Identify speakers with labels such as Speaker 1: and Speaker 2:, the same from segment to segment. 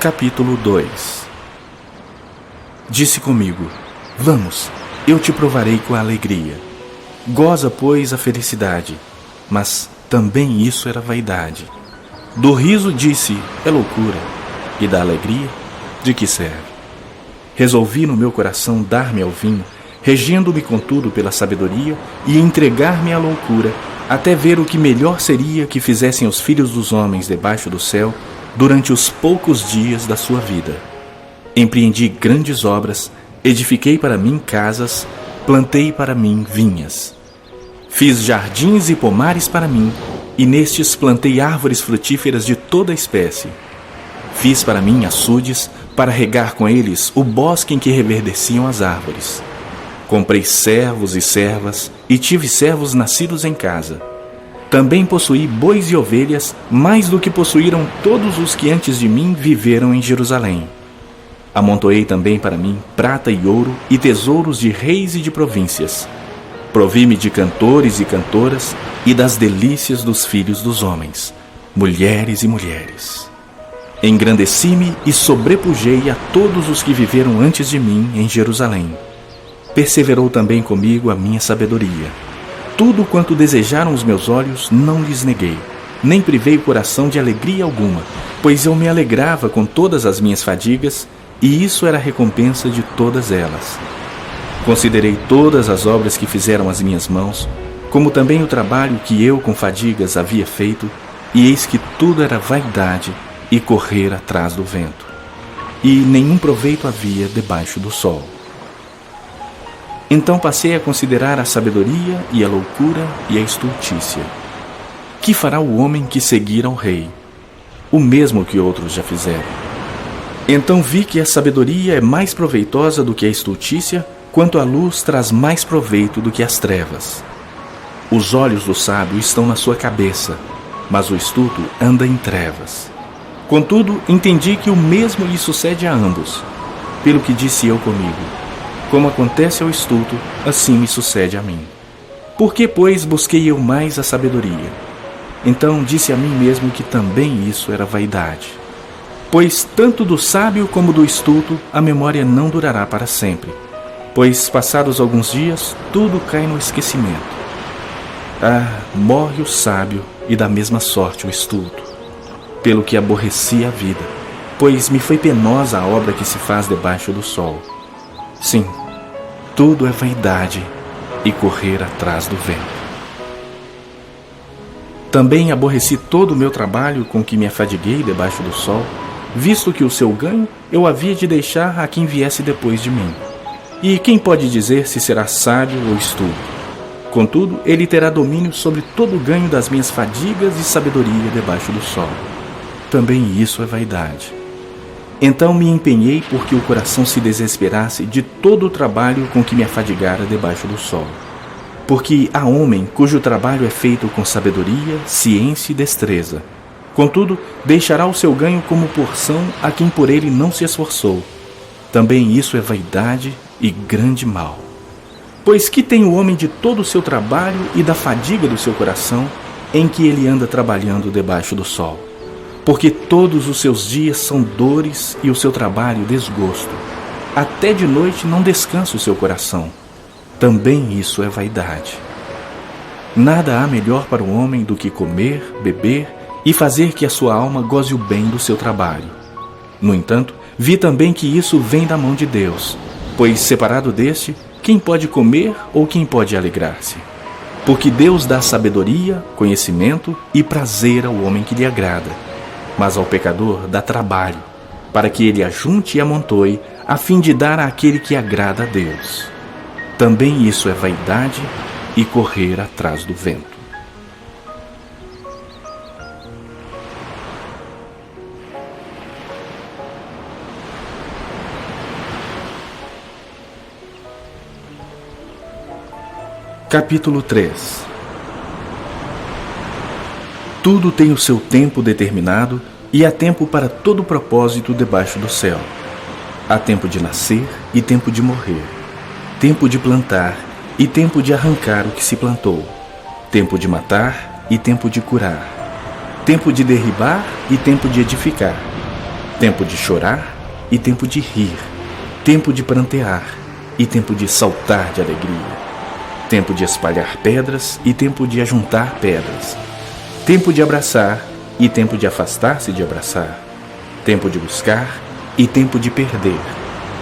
Speaker 1: Capítulo 2. Disse comigo: vamos, eu te provarei com a alegria. Goza, pois, a felicidade. Mas também isso era vaidade. Do riso disse: é loucura. E da alegria, de que serve? Resolvi no meu coração dar-me ao vinho, regendo-me contudo pela sabedoria, e entregar-me à loucura, até ver o que melhor seria que fizessem os filhos dos homens debaixo do céu durante os poucos dias da sua vida. Empreendi grandes obras, edifiquei para mim casas, plantei para mim vinhas. Fiz jardins e pomares para mim, e nestes plantei árvores frutíferas de toda espécie. Fiz para mim açudes, para regar com eles o bosque em que reverdeciam as árvores. Comprei servos e servas, e tive servos nascidos em casa. Também possuí bois e ovelhas, mais do que possuíram todos os que antes de mim viveram em Jerusalém. Amontoei também para mim prata e ouro e tesouros de reis e de províncias. Provi-me de cantores e cantoras e das delícias dos filhos dos homens, mulheres e mulheres. Engrandeci-me e sobrepujei a todos os que viveram antes de mim em Jerusalém. Perseverou também comigo a minha sabedoria. Tudo quanto desejaram os meus olhos não lhes neguei, nem privei o coração de alegria alguma, pois eu me alegrava com todas as minhas fadigas, e isso era a recompensa de todas elas. Considerei todas as obras que fizeram as minhas mãos, como também o trabalho que eu com fadigas havia feito, e eis que tudo era vaidade e correr atrás do vento, e nenhum proveito havia debaixo do sol. Então passei a considerar a sabedoria e a loucura e a estultícia. Que fará o homem que seguir ao rei? O mesmo que outros já fizeram. Então vi que a sabedoria é mais proveitosa do que a estultícia, quanto a luz traz mais proveito do que as trevas. Os olhos do sábio estão na sua cabeça, mas o estulto anda em trevas. Contudo, entendi que o mesmo lhe sucede a ambos. Pelo que disse eu comigo: como acontece ao estulto, assim me sucede a mim. Por que, pois, busquei eu mais a sabedoria? Então disse a mim mesmo que também isso era vaidade. Pois tanto do sábio como do estulto a memória não durará para sempre, pois passados alguns dias tudo cai no esquecimento. Morre o sábio e da mesma sorte o estulto. Pelo que aborreci a vida, pois me foi penosa a obra que se faz debaixo do sol. Sim, tudo é vaidade e correr atrás do vento. Também aborreci todo o meu trabalho com que me afadiguei debaixo do sol, visto que o seu ganho eu havia de deixar a quem viesse depois de mim. E quem pode dizer se será sábio ou estulto? Contudo, ele terá domínio sobre todo o ganho das minhas fadigas e sabedoria debaixo do sol. Também isso é vaidade. Então me empenhei porque o coração se desesperasse de todo o trabalho com que me afadigara debaixo do sol. Porque há homem cujo trabalho é feito com sabedoria, ciência e destreza. Contudo, deixará o seu ganho como porção a quem por ele não se esforçou. Também isso é vaidade e grande mal. Pois que tem o homem de todo o seu trabalho e da fadiga do seu coração, em que ele anda trabalhando debaixo do sol? Porque todos os seus dias são dores e o seu trabalho desgosto. Até de noite não descansa o seu coração. Também isso é vaidade. Nada há melhor para o homem do que comer, beber e fazer que a sua alma goze o bem do seu trabalho. No entanto, vi também que isso vem da mão de Deus, pois separado deste, quem pode comer ou quem pode alegrar-se? Porque Deus dá sabedoria, conhecimento e prazer ao homem que lhe agrada. Mas ao pecador dá trabalho, para que ele ajunte e amontoe, a fim de dar àquele que agrada a Deus. Também isso é vaidade e correr atrás do vento. Capítulo 3. Tudo tem o seu tempo determinado e há tempo para todo propósito debaixo do céu. Há tempo de nascer e tempo de morrer, tempo de plantar e tempo de arrancar o que se plantou, tempo de matar e tempo de curar, tempo de derribar e tempo de edificar, tempo de chorar e tempo de rir, tempo de prantear e tempo de saltar de alegria, tempo de espalhar pedras e tempo de ajuntar pedras, tempo de abraçar e tempo de afastar-se de abraçar, tempo de buscar e tempo de perder,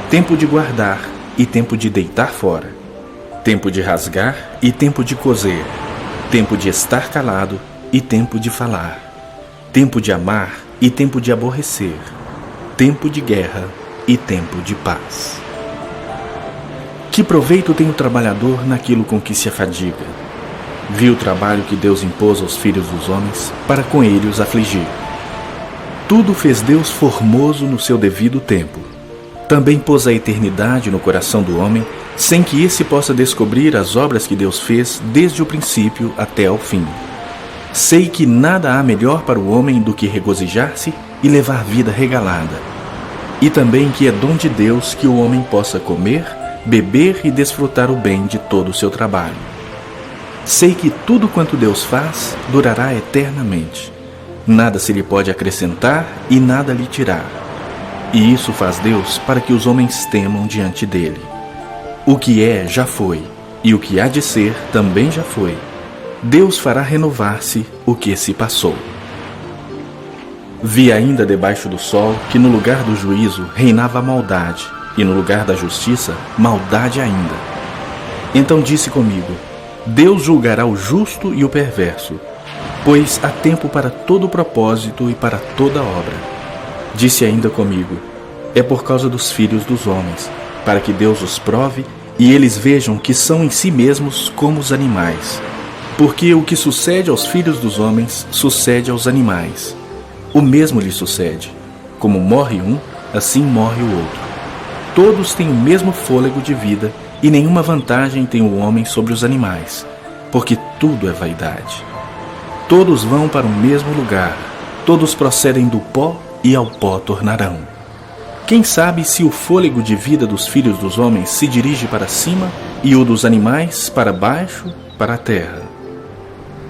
Speaker 1: tempo de guardar e tempo de deitar fora, tempo de rasgar e tempo de coser, tempo de estar calado e tempo de falar, tempo de amar e tempo de aborrecer, tempo de guerra e tempo de paz. Que proveito tem o trabalhador naquilo com que se afadiga? Vi o trabalho que Deus impôs aos filhos dos homens para com ele os afligir. Tudo fez Deus formoso no seu devido tempo. Também pôs a eternidade no coração do homem, sem que esse possa descobrir as obras que Deus fez desde o princípio até ao fim. Sei que nada há melhor para o homem do que regozijar-se e levar vida regalada. E também que é dom de Deus que o homem possa comer, beber e desfrutar o bem de todo o seu trabalho. Sei que tudo quanto Deus faz durará eternamente. Nada se lhe pode acrescentar e nada lhe tirar. E isso faz Deus para que os homens temam diante dele. O que é, já foi, e o que há de ser, também já foi. Deus fará renovar-se o que se passou. Vi ainda debaixo do sol que no lugar do juízo reinava a maldade, e no lugar da justiça, maldade ainda. Então disse comigo: Deus julgará o justo e o perverso, pois há tempo para todo propósito e para toda obra. Disse ainda comigo: é por causa dos filhos dos homens, para que Deus os prove e eles vejam que são em si mesmos como os animais. Porque o que sucede aos filhos dos homens sucede aos animais. O mesmo lhe sucede. Como morre um, assim morre o outro. Todos têm o mesmo fôlego de vida e nenhuma vantagem tem o homem sobre os animais, porque tudo é vaidade. Todos vão para o mesmo lugar, todos procedem do pó e ao pó tornarão. Quem sabe se o fôlego de vida dos filhos dos homens se dirige para cima e o dos animais para baixo, para a terra?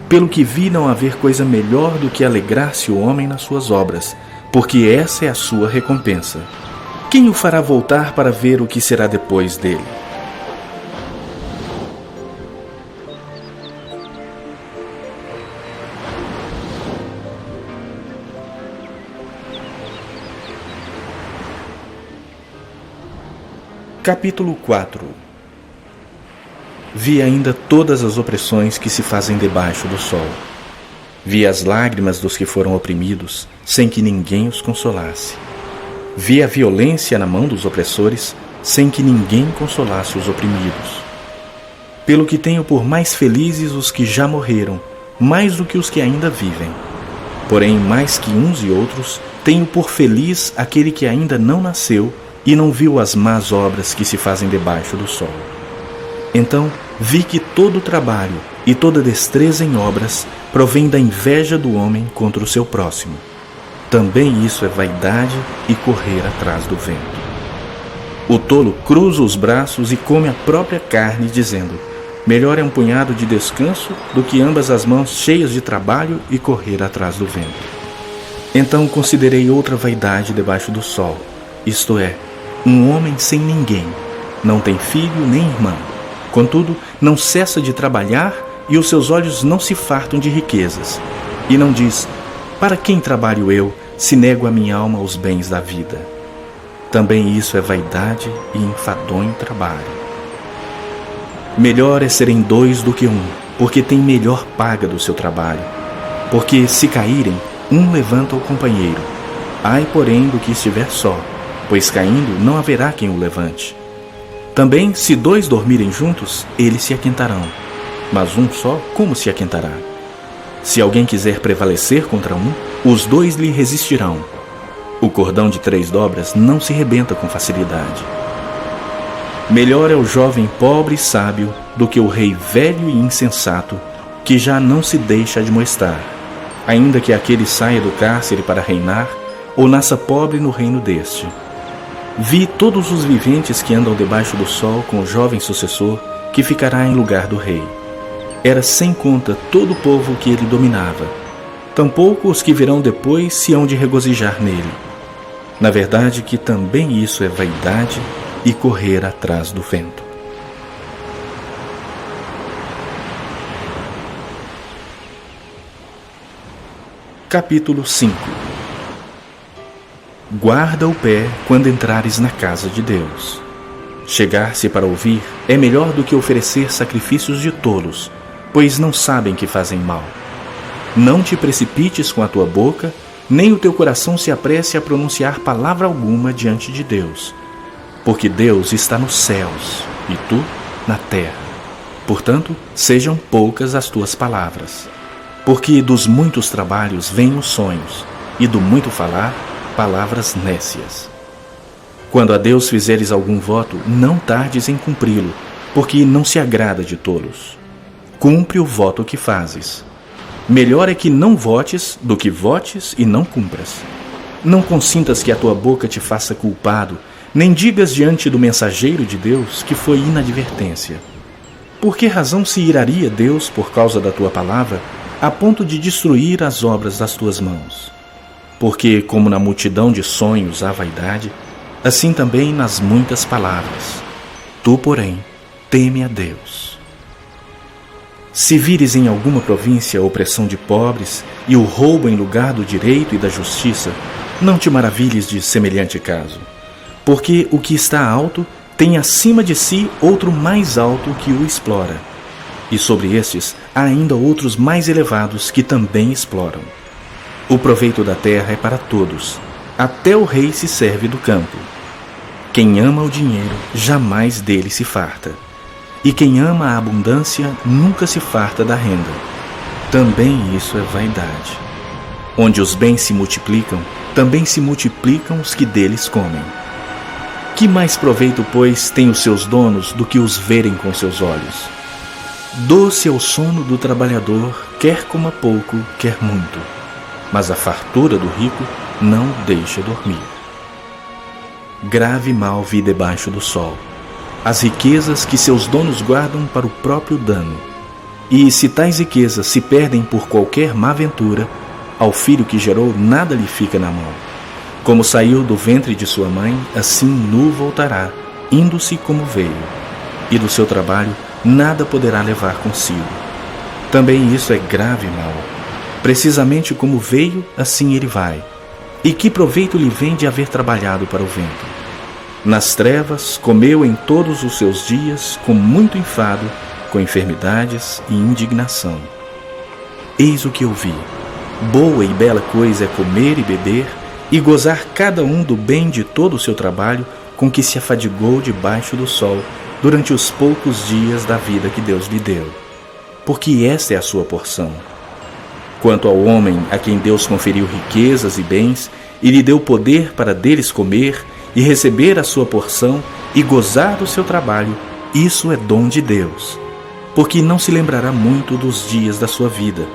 Speaker 1: Pelo que vi, não haver coisa melhor do que alegrar-se o homem nas suas obras, porque essa é a sua recompensa. Quem o fará voltar para ver o que será depois dele? Capítulo 4. Vi ainda todas as opressões que se fazem debaixo do sol. Vi as lágrimas dos que foram oprimidos, sem que ninguém os consolasse. Vi a violência na mão dos opressores, sem que ninguém consolasse os oprimidos. Pelo que tenho por mais felizes os que já morreram, mais do que os que ainda vivem. Porém, mais que uns e outros, tenho por feliz aquele que ainda não nasceu e não viu as más obras que se fazem debaixo do sol. Então vi que todo trabalho e toda destreza em obras provém da inveja do homem contra o seu próximo. Também isso é vaidade e correr atrás do vento. O tolo cruza os braços e come a própria carne, dizendo: melhor é um punhado de descanso do que ambas as mãos cheias de trabalho e correr atrás do vento. Então considerei outra vaidade debaixo do sol, isto é, um homem sem ninguém, não tem filho nem irmão. Contudo, não cessa de trabalhar e os seus olhos não se fartam de riquezas. E não diz: para quem trabalho eu, se nego a minha alma os bens da vida? Também isso é vaidade e enfadonho trabalho. Melhor é serem dois do que um, porque tem melhor paga do seu trabalho. Porque se caírem, um levanta o companheiro. Ai, porém, do que estiver só, pois caindo não haverá quem o levante. Também, se dois dormirem juntos, eles se aquentarão. Mas um só, como se aquentará? Se alguém quiser prevalecer contra um, os dois lhe resistirão. O cordão de 3 dobras não se rebenta com facilidade. Melhor é o jovem pobre e sábio do que o rei velho e insensato, que já não se deixa admoestar, ainda que aquele saia do cárcere para reinar, ou nasça pobre no reino deste. Vi todos os viventes que andam debaixo do sol com o jovem sucessor, que ficará em lugar do rei. Era sem conta todo o povo que ele dominava. Tampouco os que virão depois se hão de regozijar nele. Na verdade que também isso é vaidade e correr atrás do vento. Capítulo 5. Guarda o pé quando entrares na casa de Deus. Chegar-se para ouvir é melhor do que oferecer sacrifícios de tolos, pois não sabem que fazem mal. Não te precipites com a tua boca, nem o teu coração se apresse a pronunciar palavra alguma diante de Deus, porque Deus está nos céus e tu na terra. Portanto, sejam poucas as tuas palavras, porque dos muitos trabalhos vêm os sonhos, e do muito falar, palavras nécias. Quando a Deus fizeres algum voto, não tardes em cumpri-lo, porque não se agrada de tolos. Cumpre o voto que fazes. Melhor é que não votes do que votes e não cumpras. Não consintas que a tua boca te faça culpado, nem digas diante do mensageiro de Deus que foi inadvertência. Por que razão se iraria Deus por causa da tua palavra, a ponto de destruir as obras das tuas mãos? Porque, como na multidão de sonhos há vaidade, assim também nas muitas palavras. Tu, porém, teme a Deus. Se vires em alguma província a opressão de pobres e o roubo em lugar do direito e da justiça, não te maravilhes de semelhante caso, porque o que está alto tem acima de si outro mais alto que o explora, e sobre estes há ainda outros mais elevados que também exploram. O proveito da terra é para todos, até o rei se serve do campo. Quem ama o dinheiro jamais dele se farta, e quem ama a abundância nunca se farta da renda. Também isso é vaidade. Onde os bens se multiplicam, também se multiplicam os que deles comem. Que mais proveito, pois, têm os seus donos do que os verem com seus olhos? Doce é o sono do trabalhador, quer coma pouco, quer muito, mas a fartura do rico não o deixa dormir. Grave mal vi debaixo do sol, as riquezas que seus donos guardam para o próprio dano. E se tais riquezas se perdem por qualquer má ventura, ao filho que gerou nada lhe fica na mão. Como saiu do ventre de sua mãe, assim nu voltará, indo-se como veio, e do seu trabalho nada poderá levar consigo. Também isso é grave mal. Precisamente como veio, assim ele vai. E que proveito lhe vem de haver trabalhado para o vento? Nas trevas comeu em todos os seus dias, com muito enfado, com enfermidades e indignação. Eis o que eu vi. Boa e bela coisa é comer e beber, e gozar cada um do bem de todo o seu trabalho, com que se afadigou debaixo do sol, durante os poucos dias da vida que Deus lhe deu. Porque esta é a sua porção. Quanto ao homem a quem Deus conferiu riquezas e bens, e lhe deu poder para deles comer, e receber a sua porção, e gozar do seu trabalho, isso é dom de Deus. Porque não se lembrará muito dos dias da sua vida,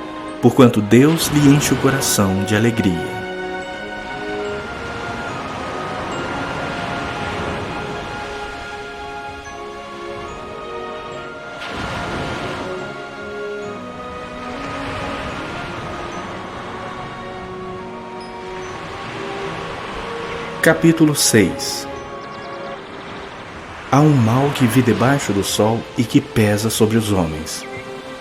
Speaker 1: porquanto Deus lhe enche o coração de alegria. Capítulo 6. Há um mal que vi debaixo do sol e que pesa sobre os homens.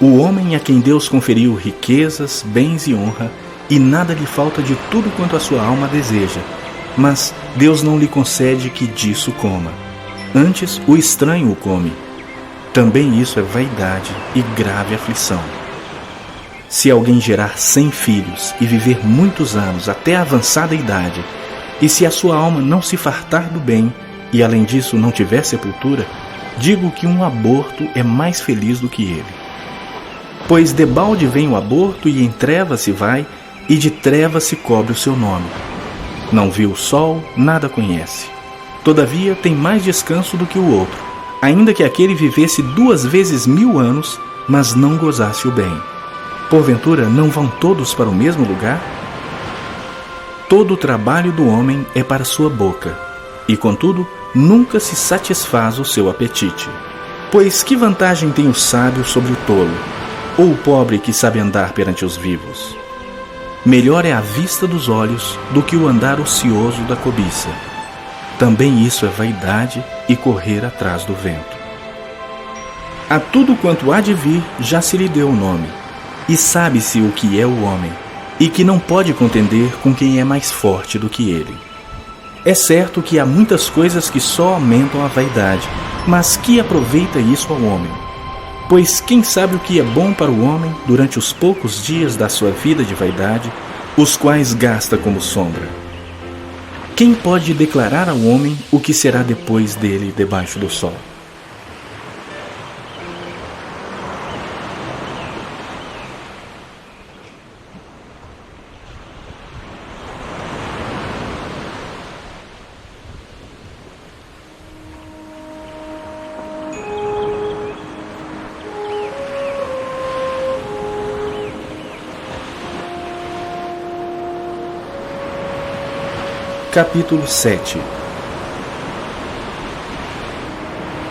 Speaker 1: O homem a quem Deus conferiu riquezas, bens e honra, e nada lhe falta de tudo quanto a sua alma deseja, mas Deus não lhe concede que disso coma. Antes, o estranho o come. Também isso é vaidade e grave aflição. Se alguém gerar 100 filhos e viver muitos anos até a avançada idade, e se a sua alma não se fartar do bem, e além disso não tiver sepultura, digo que um aborto é mais feliz do que ele. Pois debalde vem o aborto e em trevas se vai, e de trevas se cobre o seu nome. Não viu o sol, nada conhece. Todavia tem mais descanso do que o outro, ainda que aquele vivesse 2 vezes 1000 anos, mas não gozasse o bem. Porventura não vão todos para o mesmo lugar? Todo o trabalho do homem é para sua boca, e contudo nunca se satisfaz o seu apetite. Pois que vantagem tem o sábio sobre o tolo, ou o pobre que sabe andar perante os vivos? melhor é a vista dos olhos do que o andar ocioso da cobiça. Também isso é vaidade e correr atrás do vento. A tudo quanto há de vir já se lhe deu o nome, e sabe-se o que é o homem, e que não pode contender com quem é mais forte do que ele. É certo que há muitas coisas que só aumentam a vaidade, mas que aproveita isso ao homem? Pois quem sabe o que é bom para o homem durante os poucos dias da sua vida de vaidade, os quais gasta como sombra? Quem pode declarar ao homem o que será depois dele debaixo do sol? Capítulo 7.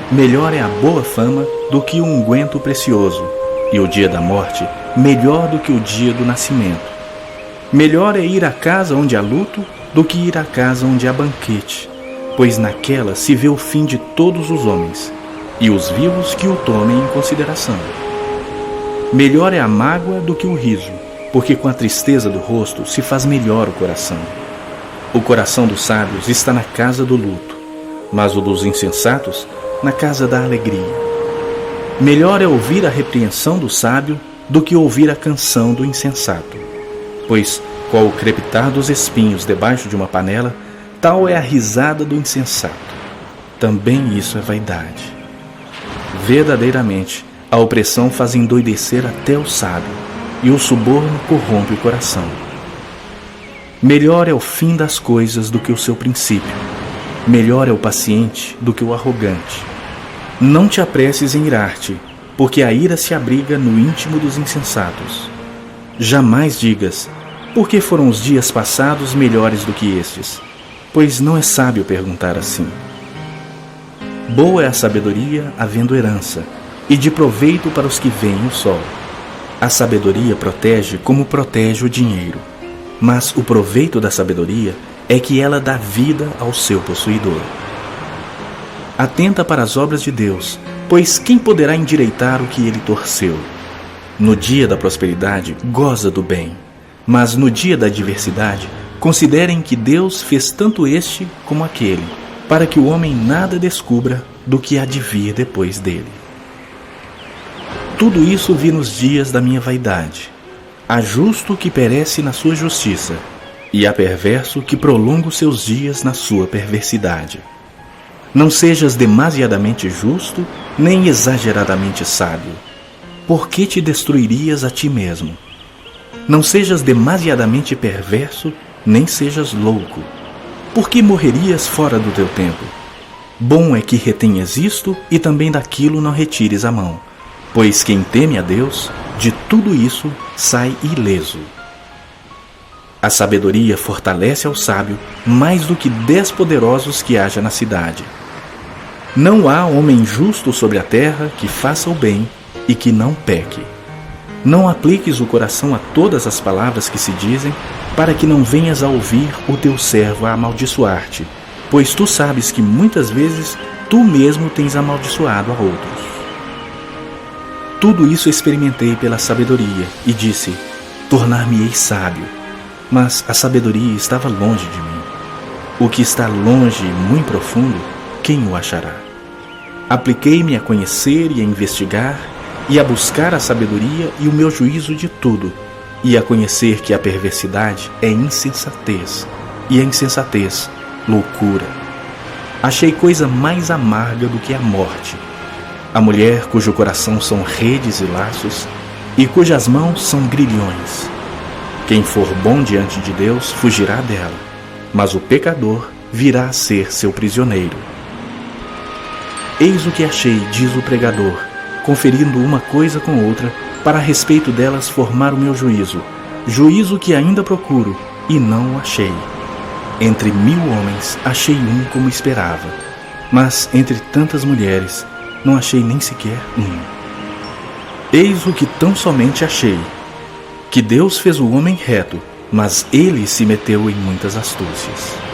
Speaker 1: Melhor é a boa fama do que o unguento precioso, e o dia da morte melhor do que o dia do nascimento. Melhor é ir à casa onde há luto do que ir à casa onde há banquete, pois naquela se vê o fim de todos os homens, e os vivos que o tomem em consideração. Melhor é a mágoa do que o riso, porque com a tristeza do rosto se faz melhor o coração. O coração dos sábios está na casa do luto, mas o dos insensatos na casa da alegria. Melhor é ouvir a repreensão do sábio do que ouvir a canção do insensato, pois, qual o crepitar dos espinhos debaixo de uma panela, tal é a risada do insensato. Também isso é vaidade. Verdadeiramente, a opressão faz endoidecer até o sábio, e o suborno corrompe o coração. Melhor é o fim das coisas do que o seu princípio. Melhor é o paciente do que o arrogante. Não te apresses em irar-te, porque a ira se abriga no íntimo dos insensatos. Jamais digas, por que foram os dias passados melhores do que estes? Pois não é sábio perguntar assim. Boa é a sabedoria havendo herança, e de proveito para os que veem o sol. A sabedoria protege como protege o dinheiro. Mas o proveito da sabedoria é que ela dá vida ao seu possuidor. Atenta para as obras de Deus, pois quem poderá endireitar o que ele torceu? No dia da prosperidade, goza do bem, mas no dia da adversidade, considerem que Deus fez tanto este como aquele, para que o homem nada descubra do que há de vir depois dele. Tudo isso vi nos dias da minha vaidade. Há justo que perece na sua justiça, e há perverso que prolonga os seus dias na sua perversidade. Não sejas demasiadamente justo, nem exageradamente sábio. Por que te destruirias a ti mesmo? Não sejas demasiadamente perverso, nem sejas louco. Por que morrerias fora do teu tempo? Bom é que retenhas isto e também daquilo não retires a mão, pois quem teme a Deus, de tudo isso sai ileso. A sabedoria fortalece ao sábio mais do que 10 poderosos que haja na cidade. Não há homem justo sobre a terra que faça o bem e que não peque. Não apliques o coração a todas as palavras que se dizem, para que não venhas a ouvir o teu servo a amaldiçoar-te, pois tu sabes que muitas vezes tu mesmo tens amaldiçoado a outros. Tudo isso experimentei pela sabedoria, e disse, tornar-me-ei sábio. Mas a sabedoria estava longe de mim. O que está longe e muito profundo, quem o achará? Apliquei-me a conhecer e a investigar, e a buscar a sabedoria e o meu juízo de tudo, e a conhecer que a perversidade é insensatez, e a insensatez, loucura. Achei coisa mais amarga do que a morte, a mulher cujo coração são redes e laços, e cujas mãos são grilhões. Quem for bom diante de Deus fugirá dela, mas o pecador virá a ser seu prisioneiro. Eis o que achei, diz o pregador, conferindo uma coisa com outra, para a respeito delas formar o meu juízo, juízo que ainda procuro, e não o achei. Entre 1000 homens achei um como esperava, mas entre tantas mulheres não achei nem sequer um. Eis o que tão somente achei, que Deus fez o homem reto, Mas ele se meteu em muitas astúcias.